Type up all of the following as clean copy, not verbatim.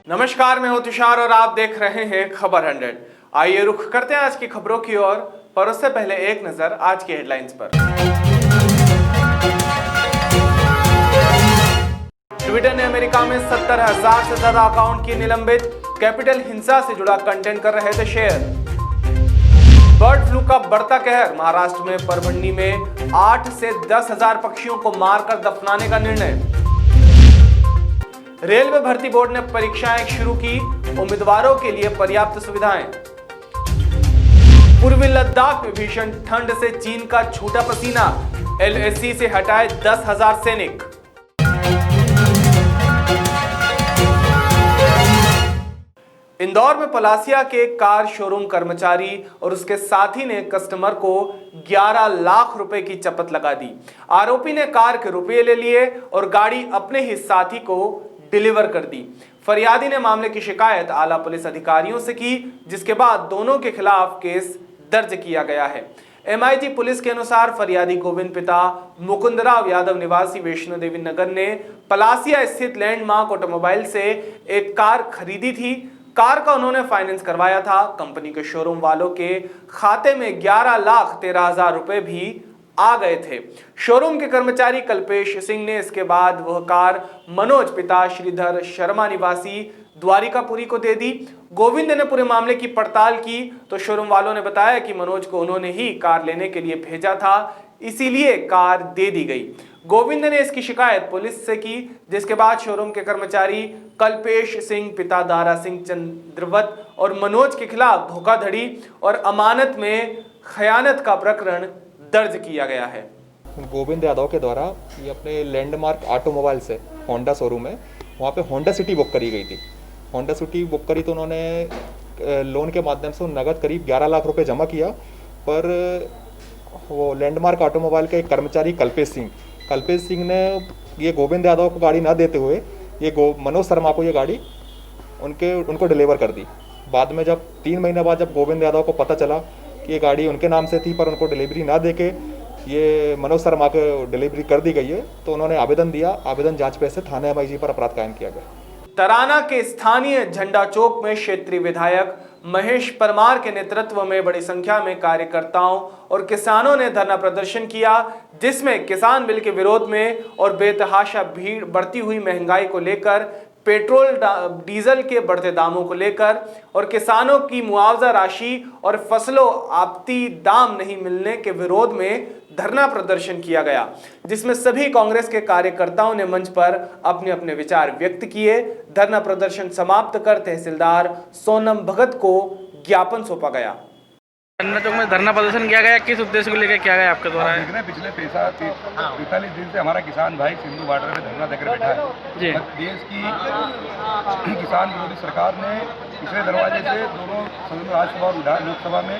नमस्कार, मैं हूं तुषार और आप देख रहे हैं खबर 100। आइए रुख करते हैं आज की खबरों की ओर, पर उससे पहले एक नजर आज की हेडलाइंस पर। ट्विटर ने अमेरिका में 70,000 से ज्यादा अकाउंट किए निलंबित। कैपिटल हिंसा से जुड़ा कंटेंट कर रहे थे शेयर। बर्ड फ्लू का बढ़ता कहर, महाराष्ट्र में परभणी में 8 से 10,000 पक्षियों को मारकर दफनाने का निर्णय। रेलवे भर्ती बोर्ड ने परीक्षाएं शुरू की, उम्मीदवारों के लिए पर्याप्त सुविधाएं। पूर्वी लद्दाख में भीषण ठंड से चीन का छूटा पसीना, एलएसी से हटाए 10,000 सैनिक। इंदौर में पलासिया के कार शोरूम कर्मचारी और उसके साथी ने कस्टमर को 11 लाख रुपए की चपत लगा दी। आरोपी ने कार के रुपए ले लिए और गाड़ी अपने ही साथी को डिलीवर कर दी। फरियादी ने मामले की शिकायत आला पुलिस अधिकारियों से की, जिसके बाद दोनों के खिलाफ केस दर्ज किया गया है। एमआईजी पुलिस के अनुसार फरियादी गोविंद पिता मुकुंदराव यादव निवासी वैष्णो देवी नगर ने पलासिया स्थित लैंडमार्क ऑटोमोबाइल से एक कार खरीदी थी। कार का उन्होंने फाइनेंस करवाया था। कंपनी के शोरूम वालों के खाते में 11,13,000 रुपए भी आ गए थे। शोरूम के कर्मचारी कल्पेश सिंह ने इसके बाद वह कार मनोज पिता श्रीधर शर्मा निवासी द्वारिकापुरी को दे दी। गोविंद ने पूरे मामले की पड़ताल की तो शोरूम वालों ने बताया कि मनोज को उन्होंने ही कार लेने के लिए भेजा था, इसीलिए कार दे दी गई। गोविंद ने इसकी शिकायत पुलिस से की, जिसके बाद शोरूम के कर्मचारी कल्पेश सिंह पिता दारा सिंह चंद्रवत और मनोज के खिलाफ धोखाधड़ी और अमानत में खयानत का प्रकरण दर्ज किया गया है। गोविंद यादव के द्वारा ये अपने लैंडमार्क ऑटोमोबाइल से होंडा शोरूम है, वहाँ पे होंडा सिटी बुक करी गई थी। होंडा सिटी बुक करी तो उन्होंने लोन के माध्यम से नगद करीब 11 लाख रुपए जमा किया, पर वो लैंडमार्क ऑटोमोबाइल के एक कर्मचारी कल्पेश सिंह ने ये गोविंद यादव को गाड़ी ना देते हुए ये मनोज शर्मा को ये गाड़ी उनको डिलीवर कर दी। बाद में जब 3 महीने बाद जब गोविंद यादव को पता चला कि ये गाड़ी उनके नाम से थी पर उनको डिलीवरी ना देके ये मनोज शर्मा को डिलीवरी कर दी गई है, तो उन्होंने आवेदन दिया। आवेदन जांच पे से थाना एमआईजी पर अपराध कायम किया गया। तराना के स्थानीय झंडा चौक में क्षेत्रीय विधायक महेश परमार के नेतृत्व में बड़ी संख्या में कार्यकर्ताओं और किसानों ने धरना प्रदर्शन किया, जिसमें किसान बिल के विरोध में और बेतहाशा भीड़, बढ़ती हुई महंगाई को लेकर, पेट्रोल डीजल के बढ़ते दामों को लेकर और किसानों की मुआवजा राशि और फसलों आपती दाम नहीं मिलने के विरोध में धरना प्रदर्शन किया गया, जिसमें सभी कांग्रेस के कार्यकर्ताओं ने मंच पर अपने अपने विचार व्यक्त किए। धरना प्रदर्शन समाप्त कर तहसीलदार सोनम भगत को ज्ञापन सौंपा गया। झंडा चौक में धरना प्रदर्शन किया गया, किस उद्देश्य को लेकर किया गया आपके द्वारा? देख रहे हैं पिछले 45 दिन से हमारा किसान भाई सिंधु बॉर्डर में धरना देकर बैठा है। देश की किसान विरोधी सरकार ने पिछले दरवाजे से दोनों सदन राज्यसभा और लोकसभा में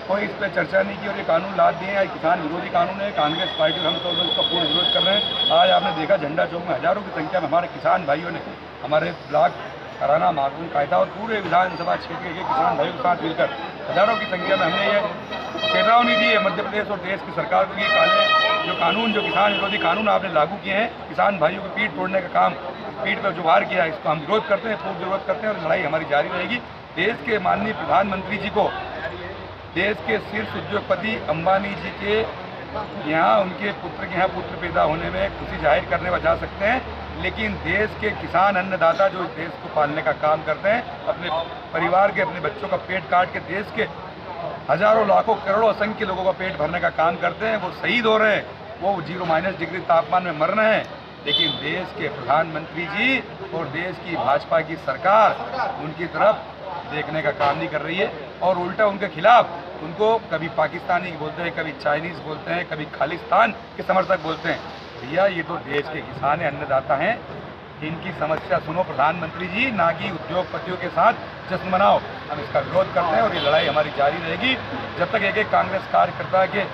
कोई इस पर चर्चा नहीं की और ये कानून लाद दिए हैं। किसान विरोधी कानून है। कांग्रेस पार्टी हम सब लोग उसका पूर्ण विरोध कर रहे हैं। आज आपने देखा झंडा चौक में हजारों की संख्या में हमारे किसान भाइयों ने हमारे ब्लॉक कराना मार्गून कायदा और पूरे विधानसभा क्षेत्र के किसान भाइयों के साथ मिलकर हजारों की संख्या में हमने ये चेतावनी दी है मध्य प्रदेश और देश की सरकार को। ये कानून जो किसान विरोधी कानून आपने लागू किए हैं, किसान भाइयों की पीठ तोड़ने का काम, पीठ पर जो वार किया है, इसको हम विरोध करते हैं, पूर्ण विरोध करते हैं और लड़ाई हमारी जारी रहेगी। देश के माननीय प्रधानमंत्री जी को देश के शीर्ष उद्योगपति अंबानी जी के यहाँ उनके पुत्र के यहाँ पुत्र पैदा होने में खुशी जाहिर करने जा सकते हैं, लेकिन देश के किसान अन्नदाता जो देश को पालने का काम करते हैं, अपने परिवार के अपने बच्चों का पेट काट के देश के हजारों लाखों करोड़ों असंख्य लोगों का पेट भरने का काम करते हैं, वो शहीद हो रहे हैं, वो 0- डिग्री तापमान में मर रहे हैं, लेकिन देश के प्रधानमंत्री जी और देश की भाजपा की सरकार उनकी तरफ देखने का काम नहीं कर रही है और उल्टा उनके खिलाफ उनको कभी पाकिस्तानी बोलते हैं, कभी चाइनीज़ बोलते हैं, कभी खालिस्तान के समर्थक बोलते हैं। भैया ये तो देश के किसान अन्नदाता हैं, इनकी समस्या सुनो प्रधानमंत्री जी, ना कि उद्योगपतियों के साथ जश्न मनाओ। हम इसका विरोध करते हैं और ये लड़ाई हमारी जारी रहेगी जब तक एक कांग्रेस कार्यकर्ता के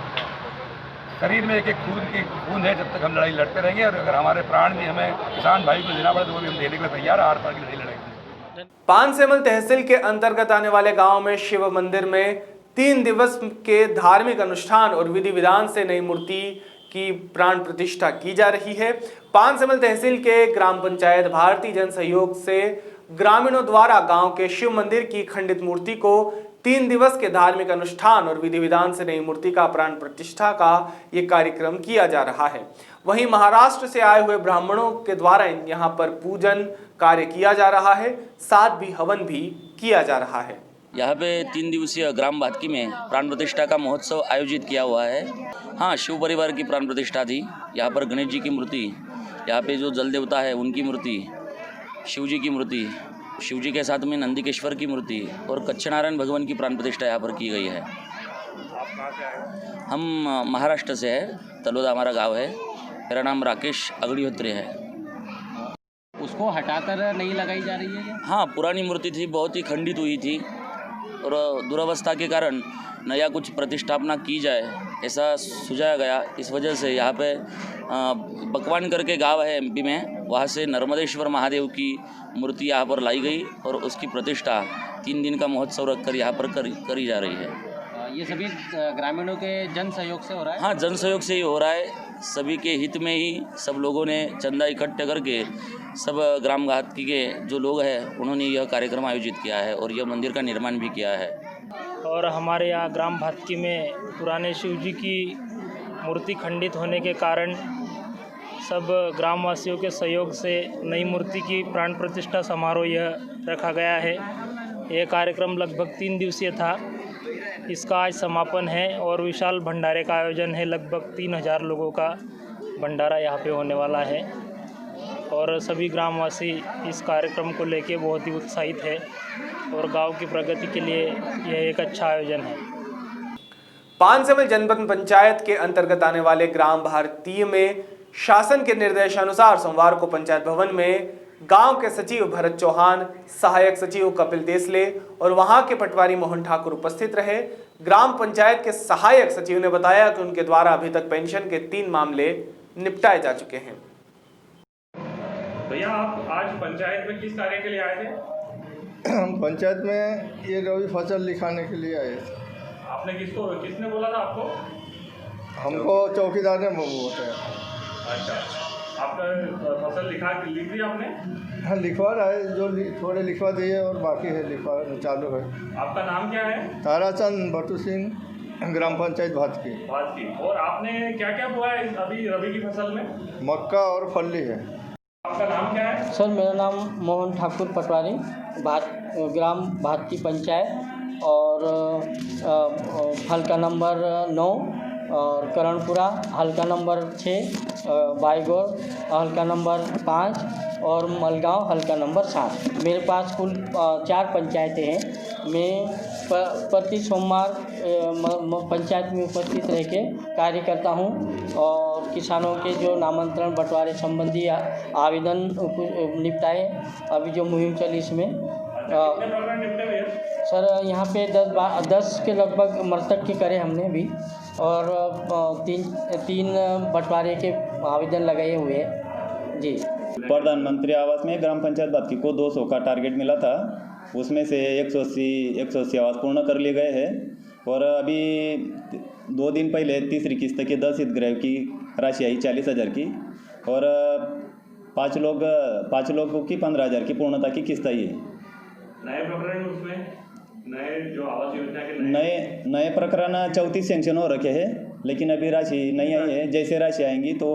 शरीर में एक खून है, जब तक हम लड़ाई लड़ते रहेंगे और अगर हमारे प्राण भी हमें किसान भाई को देना पड़े तो वो भी हम देने के लिए तैयार है। आर पार की लड़ाई लड़ेंगे। पानसेमल तहसील के अंतर्गत आने वाले गांव में शिव मंदिर में 3 दिवस के धार्मिक अनुष्ठान और विधि विधान से नई मूर्ति की प्राण प्रतिष्ठा की जा रही है। पानसेमल तहसील के ग्राम पंचायत भारतीय जन सहयोग से ग्रामीणों द्वारा गांव के शिव मंदिर की खंडित मूर्ति को 3 दिवस के धार्मिक अनुष्ठान और विधि विधान से नई मूर्ति का प्राण प्रतिष्ठा का ये कार्यक्रम किया जा रहा है। वहीं महाराष्ट्र से आए हुए ब्राह्मणों के द्वारा यहाँ पर पूजन कार्य किया जा रहा है, साथ भी हवन भी किया जा रहा है। यहाँ पे 3 दिवसीय ग्राम भातकी में प्राण प्रतिष्ठा का महोत्सव आयोजित किया हुआ है। हाँ, शिव परिवार की प्राण प्रतिष्ठा थी। यहाँ पर गणेश जी की मूर्ति, यहाँ पे जो जल देवता है उनकी मूर्ति, शिव जी की मूर्ति, शिव जी के साथ में नंदिकेश्वर की मूर्ति और कच्छ नारायण भगवान की प्राण प्रतिष्ठा यहाँ पर की गई है। आप कहाँ से आए? हम महाराष्ट्र से है, तलोदा हमारा गांव है। मेरा नाम राकेश अग्निहोत्री है। उसको हटाकर नहीं लगाई जा रही है क्या? हाँ, पुरानी मूर्ति थी, बहुत ही खंडित हुई थी और दुरावस्था के कारण नया कुछ प्रतिष्ठापना की जाए ऐसा सुझाया गया। इस वजह से यहाँ पे बकवान करके गांव है एमपी में, वहाँ से नर्मदेश्वर महादेव की मूर्ति यहाँ पर लाई गई और उसकी प्रतिष्ठा 3 दिन का महोत्सव रखकर यहाँ पर करी जा रही है। ये सभी ग्रामीणों के जन सहयोग से हो रहा है? हाँ, जन सहयोग से ही हो रहा है। सभी के हित में ही सब लोगों ने चंदा इकट्ठे करके सब ग्राम घातकी के जो लोग हैं उन्होंने यह कार्यक्रम आयोजित किया है और यह मंदिर का निर्माण भी किया है। और हमारे यहाँ ग्राम भातकी में पुराने शिव जी की मूर्ति खंडित होने के कारण सब ग्रामवासियों के सहयोग से नई मूर्ति की प्राण प्रतिष्ठा समारोह यह रखा गया है। यह कार्यक्रम लगभग 3 दिवसीय था। इसका आज समापन है और विशाल भंडारे का आयोजन है। लगभग 3000 लोगों का भंडारा यहाँ पे होने वाला है और सभी ग्रामवासी इस कार्यक्रम को लेके बहुत ही उत्साहित है और गांव की प्रगति के लिए यह एक अच्छा आयोजन है। पानसेमल जनपद पंचायत के अंतर्गत आने वाले ग्राम भारतीय में शासन के निर्देशानुसार सोमवार को पंचायत भवन में गांव के सचिव भरत चौहान, सहायक सचिव कपिल देसले और वहां के पटवारी मोहन ठाकुर उपस्थित रहे। ग्राम पंचायत के सहायक सचिव ने बताया कि उनके द्वारा अभी तक पेंशन के 3 मामले निपटाए जा चुके हैं। भैया, आप आज पंचायत में किस कार्य के लिए आए थे? हम पंचायत में ये रबी फसल लिखाने के लिए आए थे। आपने किसने बोला था आपको? हमको चौकीदार ने बताया। अच्छा, आपका फसल लिख दी आपने? हाँ, लिखवा रहा है, जो थोड़े लिखवा दिए और बाकी है लिखवा चालू है। आपका नाम क्या है? ताराचंद बटू सिंह, ग्राम पंचायत भातकी। और आपने क्या क्या बोया है अभी रबी की फसल में? मक्का और फल्ली है। आपका नाम क्या है? सर, मेरा नाम मोहन ठाकुर, पटवारी, ग्राम भातकी पंचायत और हल्का नंबर 9 और करणपुरा हल्का नंबर 6, बाईगौर हल्का नंबर 5 और मलगांव हल्का नंबर 7। मेरे पास कुल 4 पंचायतें हैं। मैं प्रति सोमवार पंचायत में उपस्थित रह के कार्य करता हूं और किसानों के जो नामांतरण बंटवारे संबंधी आवेदन निपटाए। अभी जो मुहिम चली इसमें सर यहाँ पे 10 के लगभग मृतक के करे हमने अभी और 3 बंटवारे के आवेदन लगाए हुए हैं जी। प्रधानमंत्री आवास में ग्राम पंचायत भातकी को 200 का टारगेट मिला था, उसमें से 180 आवास पूर्ण कर लिए गए हैं और अभी 2 दिन पहले तीसरी किस्त की 10 हितग्राही की राशि आई 40,000 की और 5 लोगों की 15,000 की पूर्णता की किस्त आई है। नए प्रकरण उसमें नए जो आवास योजना के नए प्रकरण 34 सैंक्शन हो रखे हैं, लेकिन अभी राशि नहीं आई है। जैसे राशि आएंगी तो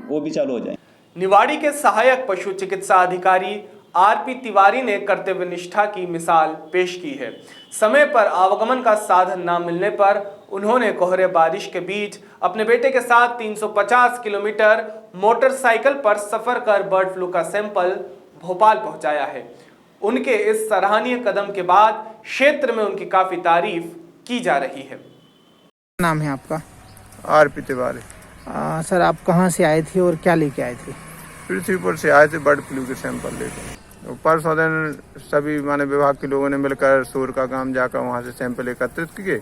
वो भी चालू हो जाए। निवाड़ी के सहायक पशु चिकित्सा अधिकारी आरपी तिवारी ने कर्तव्य निष्ठा की मिसाल पेश की है। समय पर आवागमन का साधन न मिलने पर उन्होंने कोहरे बारिश के बीच अपने बेटे के साथ 350 किलोमीटर मोटरसाइकिल पर सफर कर बर्ड फ्लू का सैंपल भोपाल पहुंचाया है। उनके इस सराहनीय कदम के बाद क्षेत्र में उनकी काफी तारीफ की जा रही है। नाम है आपका? आरपी तिवारी। सर, आप कहाँ से आए थे और क्या लेके आए थे? पृथ्वीपुर से आए थे बर्ड फ्लू के सैंपल लेकर। परसों दिन सभी मानव विभाग के लोगों ने मिलकर सूर का गांव जाकर वहां से सैंपल एकत्रित किए।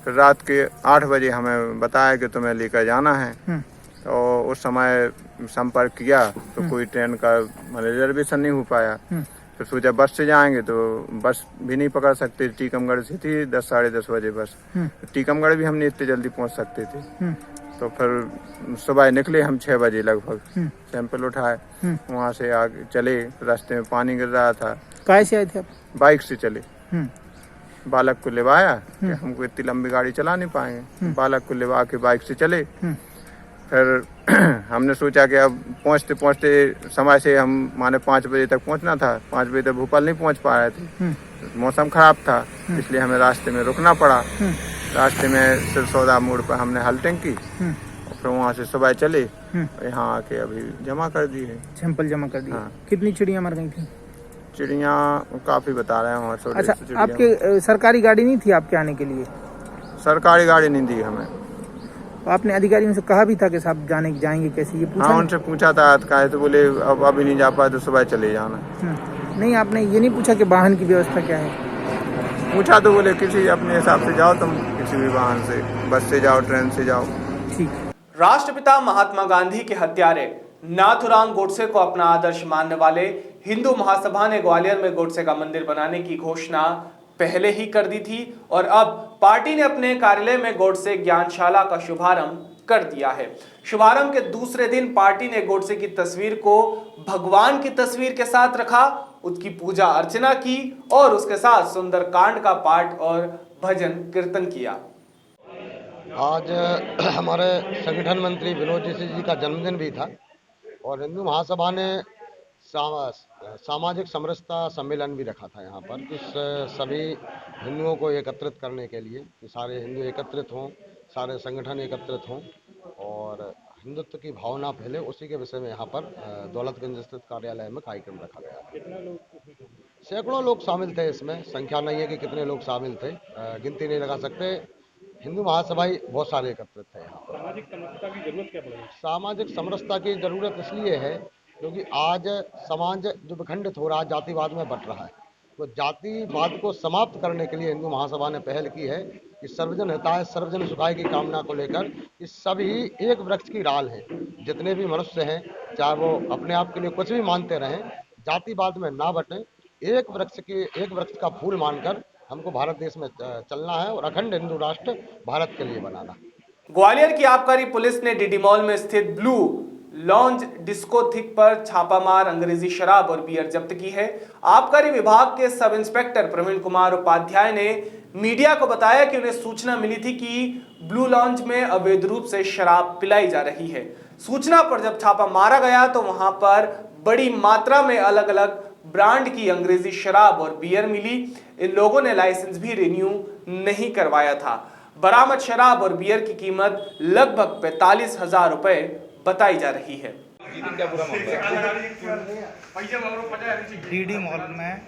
फिर रात के 8 बजे हमें बताया कि तुम्हें लेकर जाना है और उस समय संपर्क किया तो कोई ट्रेन का रिजर्वेशन नहीं हो पाया। तो सोचा बस से जाएंगे तो बस भी नहीं पकड़ सकते, टीकमगढ़ से थी 10 साढ़े 10 बजे बस। टीकमगढ़ भी हम नहीं इतने जल्दी पहुंच सकते थे। तो फिर सुबह निकले हम 6 बजे लगभग, सैंपल उठाए, वहाँ से आगे चले, रास्ते में पानी गिर रहा था। कहाँ से आए थे आप? बाइक से चले। बालक को लिवाया कि हमको इतनी लंबी गाड़ी चला नहीं पाएंगे, बालक को लिवा के बाइक से चले। फिर हमने सोचा कि अब पहुँचते पहुँचते समय से हम माने 5 बजे तक पहुँचना था, 5 बजे तक भोपाल नहीं पहुँच पा रहे थे, मौसम खराब था, इसलिए हमें रास्ते में रुकना पड़ा। रास्ते में सिरसौदा मोड़ पर हमने हल्टिंग की और फिर वहाँ से सुबह चले, यहाँ आके अभी जमा कर दी है, सैंपल जमा कर दिए। हाँ। कितनी चिड़ियाँ मर गई थी? चिड़ियाँ काफी बता रहे हैं वहाँ। अच्छा, आपके सरकारी गाड़ी नहीं थी आपके आने के लिए? सरकारी गाड़ी नहीं दी हमें। तो आपने अधिकारियों से कहा भी था कि साहब जाएंगे कैसे, ये पूछा? हाँ, उनसे पूछा था, कहा तो बोले अब अभी नहीं जा पाए तो सुबह चले जाना। नहीं, आपने ये नहीं पूछा कि वाहन की व्यवस्था क्या है? पूछा तो बोले किसी अपने हिसाब से जाओ, तुम किसी भी वाहन से, बस से जाओ, ट्रेन से जाओ। ठीक। राष्ट्रपिता महात्मा गांधी के हत्यारे नाथुराम गोडसे को अपना आदर्श मानने वाले हिंदू महासभा ने ग्वालियर में गोडसे का मंदिर बनाने की घोषणा पहले ही कर दी थी और अब पार्टी ने अपने कार्यालय में गोडसे ज्ञानशाला का शुभारंभ कर दिया है। शुभारंभ के दूसरे दिन पार्टी ने गोडसे की तस्वीर को भगवान की तस्वीर के साथ रखा, उसकी पूजा अर्चना की और उसके साथ सुंदर कांड का पाठ और भजन कीर्तन किया। आज हमारे संगठन मंत्री विनोद जी का जन्मदिन भी था और हिंदू महासभा ने सामाजिक समरसता सम्मेलन भी रखा था यहाँ पर, कि सभी हिंदुओं को एकत्रित करने के लिए, कि सारे हिंदू एकत्रित हों, सारे संगठन एकत्रित हों और हिंदुत्व की भावना फैले, उसी के विषय में यहाँ पर दौलतगंज स्थित कार्यालय में कार्यक्रम रखा गया। सैकड़ों लोग शामिल थे इसमें, संख्या नहीं है कि कितने लोग शामिल थे, गिनती नहीं लगा सकते। हिंदू महासभाई बहुत सारे एकत्रित थे यहाँ पर। सामाजिक समरसता की जरूरत क्या पड़ेगी? सामाजिक समरसता की जरूरत इसलिए है क्योंकि आज समाज जो विखंडित हो रहा है, जातिवाद में बंट रहा है, तो जातिवाद को समाप्त करने के लिए हिंदू महासभा ने पहल की है कि सर्वजन हिताय सर्वजन सुखाय की कामना को लेकर कि सभी एक वृक्ष की डाल हैं, जितने भी मनुष्य हैं, चाहे वो अपने आप के लिए कुछ भी मानते रहें, जातिवाद में ना बटें, एक वृक्ष का फूल मानकर हमको भारत देश में चलना है और अखंड हिंदू राष्ट्र भारत के लिए बनाना। ग्वालियर की आबकारी पुलिस ने डीडी मॉल में स्थित ब्लू लॉन्ज डिस्कोथिक पर छापामार अंग्रेजी शराब और बियर जब्त की है। आबकारी विभाग के सब इंस्पेक्टर प्रवीण कुमार उपाध्याय ने मीडिया को बताया कि उन्हें सूचना मिली थी कि ब्लू लॉन्ज में अवैध रूप से शराब पिलाई जा रही है। सूचना पर जब छापा मारा गया तो वहां पर बड़ी मात्रा में अलग अलग ब्रांड की अंग्रेजी शराब और बियर मिली। इन लोगों ने लाइसेंस भी रिन्यू नहीं करवाया था। बरामद शराब और बियर की कीमत लगभग 45,000 रुपए बताई जा रही है। डीडी मॉल में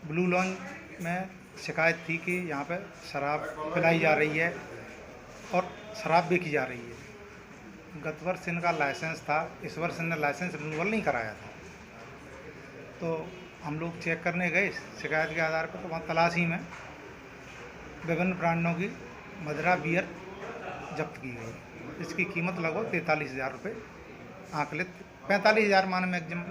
ब्लू लॉन्ज में शिकायत थी कि यहाँ पे शराब पिलाई जा रही है और शराब बेची जा रही है। गत वर्ष इनका लाइसेंस था, इस वर्ष इन्होंने लाइसेंस रिन्यूअल नहीं कराया था, तो हम लोग चेक करने गए शिकायत के आधार पर, तो वहाँ तलाशी में विभिन्न ब्रांडों की मदिरा बियर जब्त की गई। इसकी कीमत लगभग 43,000 रुपये आंकलित, 45,000 मान मैक्सिमम।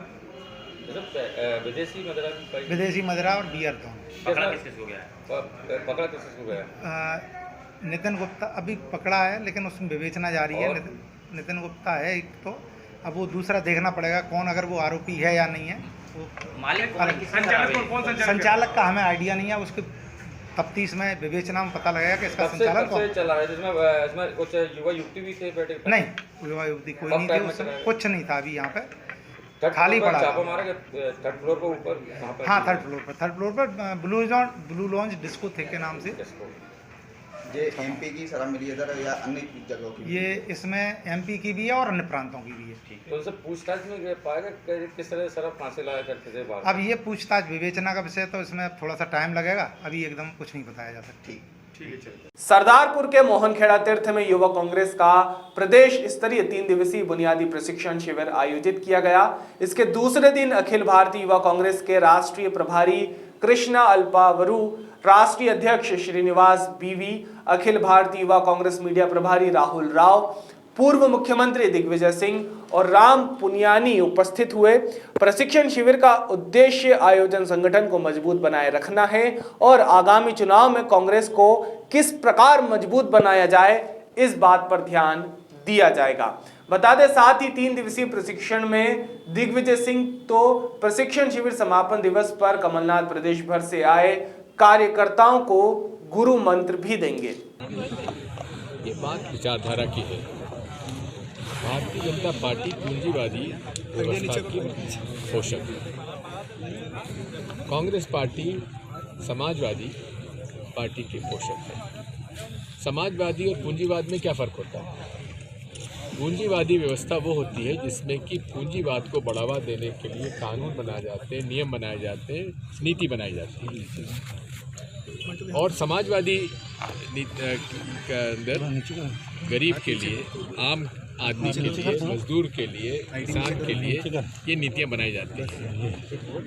विदेशी मदिरा और बियर दोनों। पकड़ा किसको गया? नितिन गुप्ता अभी पकड़ा है, लेकिन उसमें विवेचना जारी है। नितिन गुप्ता है एक, तो अब वो दूसरा देखना पड़ेगा कौन, अगर वो आरोपी है या नहीं है। वो मालिक संचालक का हमें आइडिया नहीं है, उसके तफ्तीश में विवेचना में पता लगेगा कि इसका संचालन कौन चला है। जिसमें कुछ युवा युवती भी थे बैठे? नहीं, युवा युवती कोई नहीं थी उस समय, कुछ नहीं था। अभी यहाँ पे खाली पड़ा। थर्ड फ्लोर पर ऊपर? हाँ, थर्ड फ्लोर पर ब्लू लॉन्ज डिस्को थे के नाम से। ये एमपी की शराब मिली है या अन्य जगहों की? ये इसमें एमपी की भी है और अन्य प्रांतों की भी है। तो उनसे पूछताछ में पाएगा किस तरह शराब कहाँ से लाया करते थे बाहर? अब ये पूछताछ विवेचना का विषय, तो इसमें थोड़ा सा टाइम लगेगा, अभी एकदम कुछ नहीं बताया जा सकता। ठीक है। सरदारपुर के मोहनखेड़ा तीर्थ में युवा कांग्रेस का प्रदेश स्तरीय 3 दिवसीय बुनियादी प्रशिक्षण शिविर आयोजित किया गया। इसके दूसरे दिन अखिल भारतीय युवा कांग्रेस के राष्ट्रीय प्रभारी कृष्णा अल्पावरू, राष्ट्रीय अध्यक्ष श्रीनिवास बीवी, अखिल भारतीय युवा कांग्रेस मीडिया प्रभारी राहुल राव, पूर्व मुख्यमंत्री दिग्विजय सिंह और राम पुनियानी उपस्थित हुए। प्रशिक्षण शिविर का उद्देश्य आयोजन संगठन को मजबूत बनाए रखना है और आगामी चुनाव में कांग्रेस को किस प्रकार मजबूत बनाया जाए, इस बात पर ध्यान दिया जाएगा। बता दें साथ ही 3 दिवसीय प्रशिक्षण में दिग्विजय सिंह तो प्रशिक्षण शिविर समापन दिवस पर कमलनाथ प्रदेश भर से आए कार्यकर्ताओं को गुरु मंत्र भी देंगे। ये बात विचारधारा की है। भारतीय जनता पार्टी पूंजीवादी व्यवस्था की पोषक है। कांग्रेस पार्टी समाजवादी पार्टी के पोषक है। समाजवादी और पूंजीवाद में क्या फ़र्क होता है? पूंजीवादी व्यवस्था वो होती है जिसमें कि पूंजीवाद को बढ़ावा देने के लिए कानून बनाए जाते हैं, नियम बनाए जाते हैं, नीति बनाई जाती है। और समाजवादी के अंदर गरीब के लिए, आम आदमी के लिए, मजदूर के लिए, किसान के लिए ये नीतियाँ बनाई जाती हैं।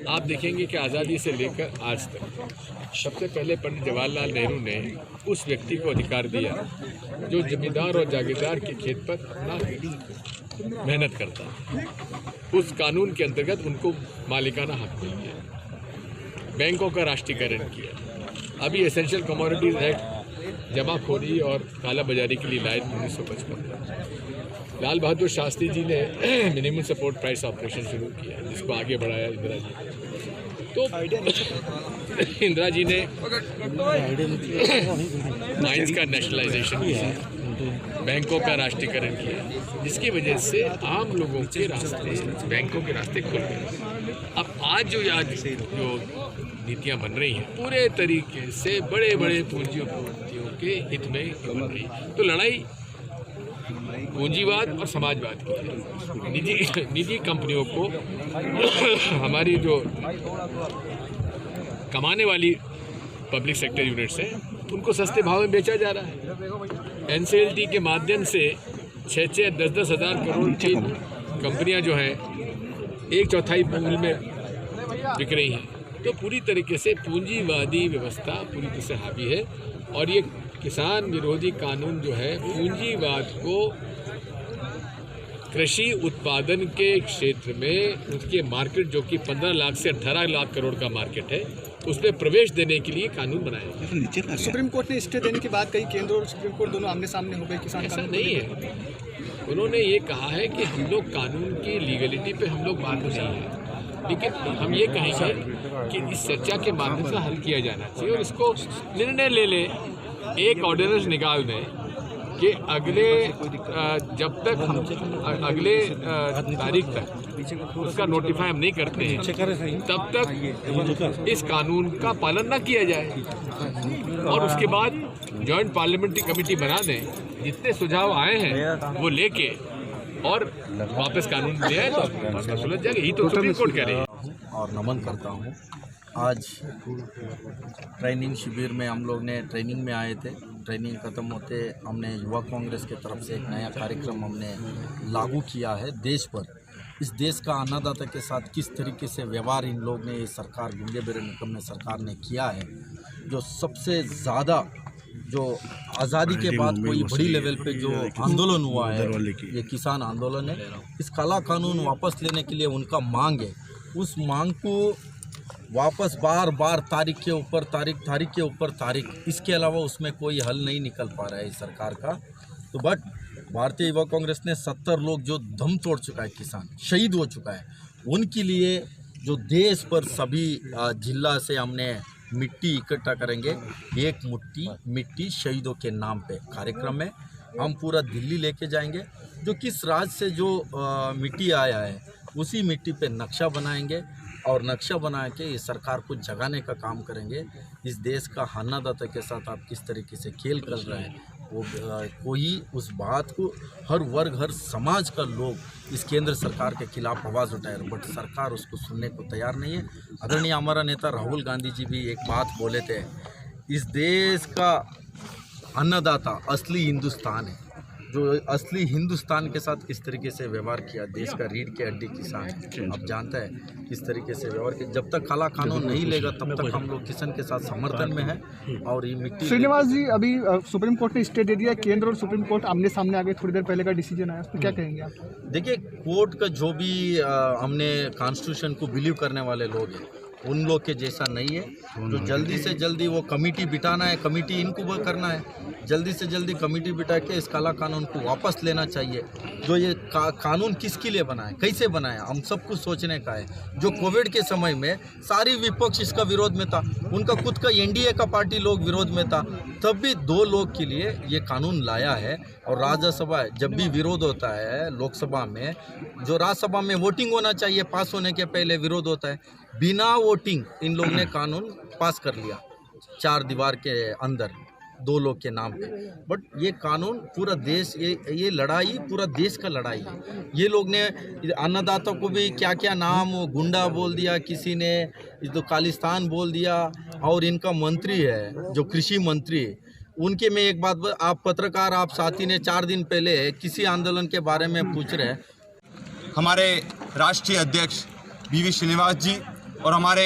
आप देखेंगे कि आज़ादी से लेकर आज तक सबसे पहले पंडित जवाहरलाल नेहरू ने उस व्यक्ति को अधिकार दिया जो जमींदार और जागीरदार के खेत पर अपना मेहनत करता है। उस कानून के अंतर्गत उनको मालिकाना हक मिल गया। बैंकों का राष्ट्रीयकरण किया। अभी एसेंशियल कमोडिटीज एक्ट जमाखोरी और कालाबाजारी के लिए लाए 1955। लाल बहादुर शास्त्री जी ने मिनिमम सपोर्ट प्राइस ऑपरेशन शुरू किया, जिसको आगे बढ़ाया इंदिरा जी ने। तो इंदिरा जी ने माइंस का नेशनलाइजेशन किया, बैंकों का राष्ट्रीयकरण किया, जिसकी वजह से आम लोगों के रास्ते, बैंकों के रास्ते खुल गए। अब आज जो नीतियाँ बन रही हैं पूरे तरीके से बड़े बड़े पूंजीपतियों के हित में बन रही। तो लड़ाई पूंजीवाद और समाजवाद की है। निजी कंपनियों को हमारी जो कमाने वाली पब्लिक सेक्टर यूनिट्स हैं उनको सस्ते भाव में बेचा जा रहा है। एनसीएलटी के माध्यम से 6-6, 10-10 हज़ार करोड़ की कंपनियां जो हैं 1/4 मूल्य में बिक रही हैं। तो पूरी तरीके से पूंजीवादी व्यवस्था पूरी तरह से हावी है। और ये किसान विरोधी कानून जो है पूंजीवाद को कृषि उत्पादन के क्षेत्र में उनके मार्केट जो कि 15 लाख से 18 लाख करोड़ का मार्केट है उसमें प्रवेश देने के लिए कानून बनाया गया। सुप्रीम कोर्ट ने स्टे देने की बात कही, केंद्र और सुप्रीम कोर्ट दोनों आमने सामने हो गए किसान ऐसा नहीं है। उन्होंने ये कहा है कि हम लोग कानून की लीगलिटी पे हम लोग बात नहीं है, लेकिन हम ये कहेंगे कि इस चर्चा के माध्यम से हल किया जाना चाहिए और इसको निर्णय ले लें, एक ऑर्डिनेंस निकाल दें कि अगले जब तक हम अगले तारीख तक उसका नोटिफाई हम नहीं करते हैं तब तक इस कानून का पालन न किया जाए। और उसके बाद जॉइंट पार्लियामेंट्री कमेटी बना दें, जितने सुझाव आए हैं वो लेके और वापस कानून ले आए तो मसला सुलझ जाएगा। यही तो सुप्रीम कोर्ट कह रही है। और नमन करता हूँ। आज ट्रेनिंग शिविर में हम लोग ने ट्रेनिंग में आए थे। ट्रेनिंग ख़त्म होते हमने युवा कांग्रेस की तरफ से एक नया कार्यक्रम हमने लागू किया है देश पर। इस देश का अन्नदाता के साथ किस तरीके से व्यवहार इन लोग ने, ये सरकार गुंगे बेरे निकम में सरकार ने किया है, जो सबसे ज़्यादा जो आज़ादी के बाद कोई बड़ी लेवल पे जो आंदोलन हुआ है ये किसान आंदोलन है। इस काला कानून वापस लेने के लिए उनका मांग है। उस मांग को वापस बार बार तारीख के ऊपर तारीख, इसके अलावा उसमें कोई हल नहीं निकल पा रहा है इस सरकार का। तो बट भारतीय युवा कांग्रेस ने 70 लोग जो दम तोड़ चुका है, किसान शहीद हो चुका है, उनके लिए जो देश पर सभी जिला से हमने मिट्टी इकट्ठा करेंगे। एक मुट्ठी मिट्टी शहीदों के नाम पे कार्यक्रम में हम पूरा दिल्ली लेके जाएंगे। जो किस राज्य से जो मिट्टी आया है उसी मिट्टी पे नक्शा बनाएंगे और नक्शा बना के इस सरकार को जगाने का काम करेंगे। इस देश का अन्नदाता के साथ आप किस तरीके से खेल कर रहे हैं वो कोई उस बात को हर वर्ग हर समाज का लोग इस केंद्र सरकार के खिलाफ आवाज़ उठाए, बट सरकार उसको सुनने को तैयार नहीं है। आदरणीय हमारा नेता राहुल गांधी जी भी एक बात बोले थे, इस देश का अन्नदाता असली हिंदुस्तान है। जो असली हिंदुस्तान के साथ किस तरीके से व्यवहार किया, देश का रीढ़ की हड्डी किसान है। आप जानते हैं किस तरीके से व्यवहार किया। जब तक काला कानून नहीं लेगा तब तक हम लोग किसान के साथ समर्थन में हैं। और ये मिट्टी श्रीनिवास जी, अभी सुप्रीम कोर्ट ने स्टे दे दिया, केंद्र और सुप्रीम कोर्ट आमने सामने आ गए, थोड़ी देर पहले का डिसीजन आया, उस पर क्या कहेंगे आप? देखिए, कोर्ट का जो भी हमने कॉन्स्टिट्यूशन को बिलीव करने वाले लोग हैं उन लोग के जैसा नहीं है। जो जल्दी से जल्दी वो कमेटी बिठाना है, कमेटी इनको करना है। जल्दी से जल्दी कमेटी बिठा के इस काला कानून को वापस लेना चाहिए। जो ये कानून किसके लिए बनाया, कैसे बनाया, हम सब कुछ सोचने का है। जो कोविड के समय में सारी विपक्ष इसका विरोध में था, उनका खुद का एनडीए का पार्टी लोग विरोध में था, तब भी 2 लोग के लिए ये कानून लाया है। और राज्यसभा जब भी विरोध होता है लोकसभा में, जो राज्यसभा में वोटिंग होना चाहिए पास होने के पहले विरोध होता है, बिना वोटिंग इन लोग ने कानून पास कर लिया 4 दीवार के अंदर 2 लोग के नाम पे। बट ये कानून पूरा देश, ये लड़ाई पूरा देश का लड़ाई है। ये लोग ने अन्नदाता को भी क्या क्या नाम गुंडा बोल दिया, किसी ने तो खालिस्तान बोल दिया। और इनका मंत्री है जो कृषि मंत्री, उनके में एक बात, आप पत्रकार आप साथी ने 4 दिन पहले किसी आंदोलन के बारे में पूछ रहे हैं। हमारे राष्ट्रीय अध्यक्ष BV श्रीनिवास जी और हमारे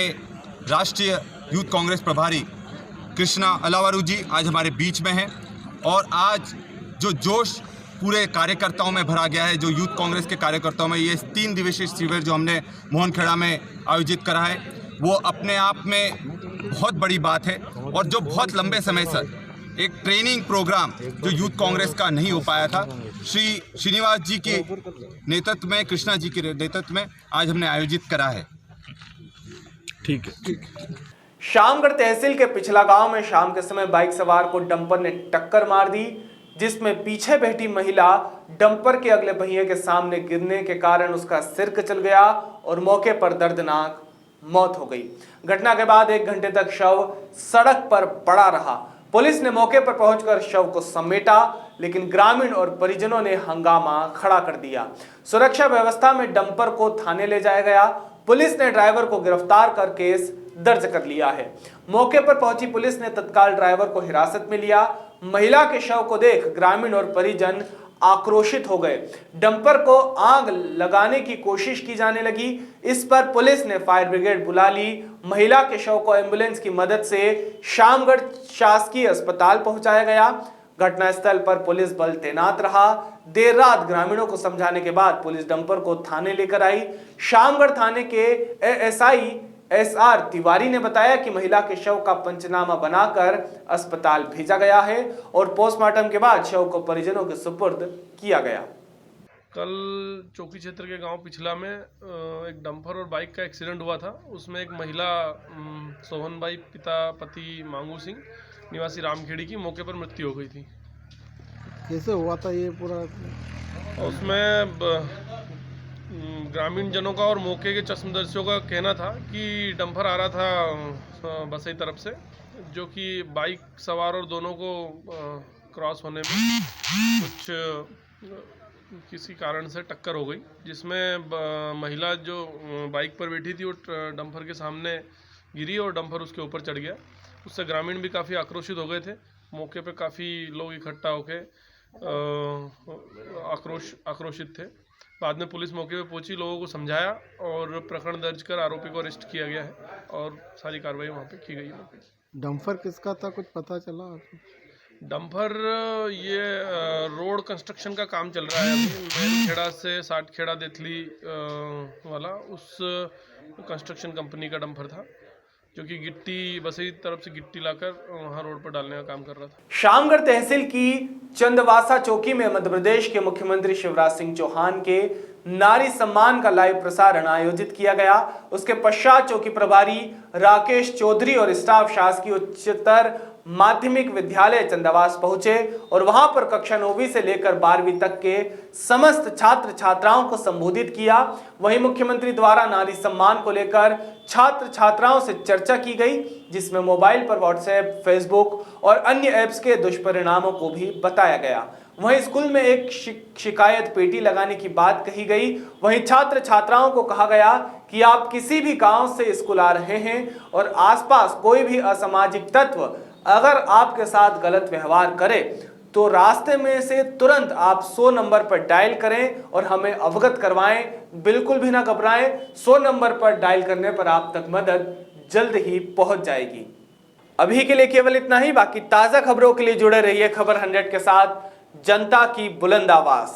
राष्ट्रीय यूथ कांग्रेस प्रभारी कृष्णा अलावारू जी आज हमारे बीच में हैं। और आज जो जोश पूरे कार्यकर्ताओं में भरा गया है, जो यूथ कांग्रेस के कार्यकर्ताओं में, ये 3 दिवसीय शिविर जो हमने मोहनखेड़ा में आयोजित करा है, वो अपने आप में बहुत बड़ी बात है। और जो बहुत लंबे समय से एक ट्रेनिंग प्रोग्राम जो यूथ कांग्रेस का नहीं हो पाया था, श्री श्रीनिवास जी के नेतृत्व में, कृष्णा जी के नेतृत्व में आज हमने आयोजित करा है। ठीक है। शामगढ़ तहसील के पिछला गांव में शाम के समय बाइक सवार को डंपर ने टक्कर मार दी, जिसमें पीछे बैठी महिला डंपर के अगले पहिए के सामने गिरने के कारण उसका सिर कुचल गया और मौके पर दर्दनाक मौत हो गई। घटना के बाद 1 घंटे तक शव सड़क पर पड़ा रहा। पुलिस ने मौके पर पहुंचकर शव को समेटा, लेकिन ग्रामीण और परिजनों ने हंगामा खड़ा कर दिया। सुरक्षा व्यवस्था में डंपर को थाने ले जाया गया। पुलिस ने ड्राइवर को गिरफ्तार कर केस दर्ज कर लिया है। मौके पर पहुंची पुलिस ने तत्काल ड्राइवर को हिरासत में लिया। महिला के शव को देख ग्रामीण और परिजन आक्रोशित हो गए। डंपर को आग लगाने की कोशिश की जाने लगी। इस पर पुलिस ने फायर ब्रिगेड बुला ली। महिला के शव को एम्बुलेंस की मदद से शामगढ़ शासकीय अस्पताल पहुंचाया गया। घटनास्थल पर पुलिस बल तैनात रहा। देर रात ग्रामीणों को समझाने के बाद पुलिस डंपर को थाने लेकर आई। शामगढ़ थाने के ASI SR तिवारी ने बताया कि महिला के शव का पंचनामा बनाकर अस्पताल भेजा गया है और पोस्टमार्टम के बाद शव को परिजनों के सुपुर्द किया गया। कल चौकी क्षेत्र के गांव पिछला में एक डंपर और बाइक का एक्सीडेंट हुआ था। उसमें एक महिला सोहनबाई पिता पति मांगू सिंह निवासी रामखेड़ी की मौके पर मृत्यु हो गई थी। कैसे हुआ था ये पूरा? उसमें ग्रामीण जनों का और मौके के चश्मदर्शियों का कहना था कि डंपर आ रहा था बसई तरफ से, जो कि बाइक सवार और दोनों को क्रॉस होने में कुछ किसी कारण से टक्कर हो गई, जिसमें महिला जो बाइक पर बैठी थी वो डंपर के सामने गिरी और डंपर उसके ऊपर चढ़ गया। उससे ग्रामीण भी काफ़ी आक्रोशित हो गए थे। मौके पे काफ़ी लोग इकट्ठा होकर आक्रोशित थे। बाद में पुलिस मौके पे पहुंची, लोगों को समझाया और प्रकरण दर्ज कर आरोपी को अरेस्ट किया गया है और सारी कार्रवाई वहाँ पे की गई है। डंपर किसका था, कुछ पता चला? डंपर ये रोड कंस्ट्रक्शन का काम चल रहा है अभी, मेलखेड़ा से साठखेड़ा देथली वाला, उस कंस्ट्रक्शन कंपनी का डंपर था, जो कि गिट्टी बसई तरफ से गिट्टी लाकर वहाँ रोड पर डालने का काम कर रहा था। शामगढ़ तहसील की चंदवासा चौकी में मध्य प्रदेश के मुख्यमंत्री शिवराज सिंह चौहान के नारी सम्मान का लाइव प्रसारण आयोजित किया गया। उसके पश्चात चौकी प्रभारी राकेश चौधरी और स्टाफ शासकीय उच्चतर माध्यमिक विद्यालय चंदवास पहुंचे और वहां पर कक्षा 9वीं से लेकर 12वीं तक के समस्त छात्र छात्राओं को संबोधित किया। वहीं मुख्यमंत्री द्वारा नारी सम्मान को लेकर छात्र छात्राओं से चर्चा की गई, जिसमें मोबाइल पर व्हाट्सएप, फेसबुक और अन्य ऐप्स के दुष्परिणामों को भी बताया गया। वहीं स्कूल में एक शिकायत पेटी लगाने की बात कही गई। वहीं छात्र छात्राओं को कहा गया कि आप किसी भी गांव से स्कूल आ रहे हैं और आसपास कोई भी असामाजिक तत्व अगर आपके साथ गलत व्यवहार करे तो रास्ते में से तुरंत आप 100 नंबर पर डायल करें और हमें अवगत करवाएं। बिल्कुल भी ना घबराएं, 100 नंबर पर डायल करने पर आप तक मदद जल्द ही पहुंच जाएगी। अभी के लिए केवल इतना ही। बाकी ताजा खबरों के लिए जुड़े रहिए खबर 100 के साथ, जनता की बुलंद आवाज।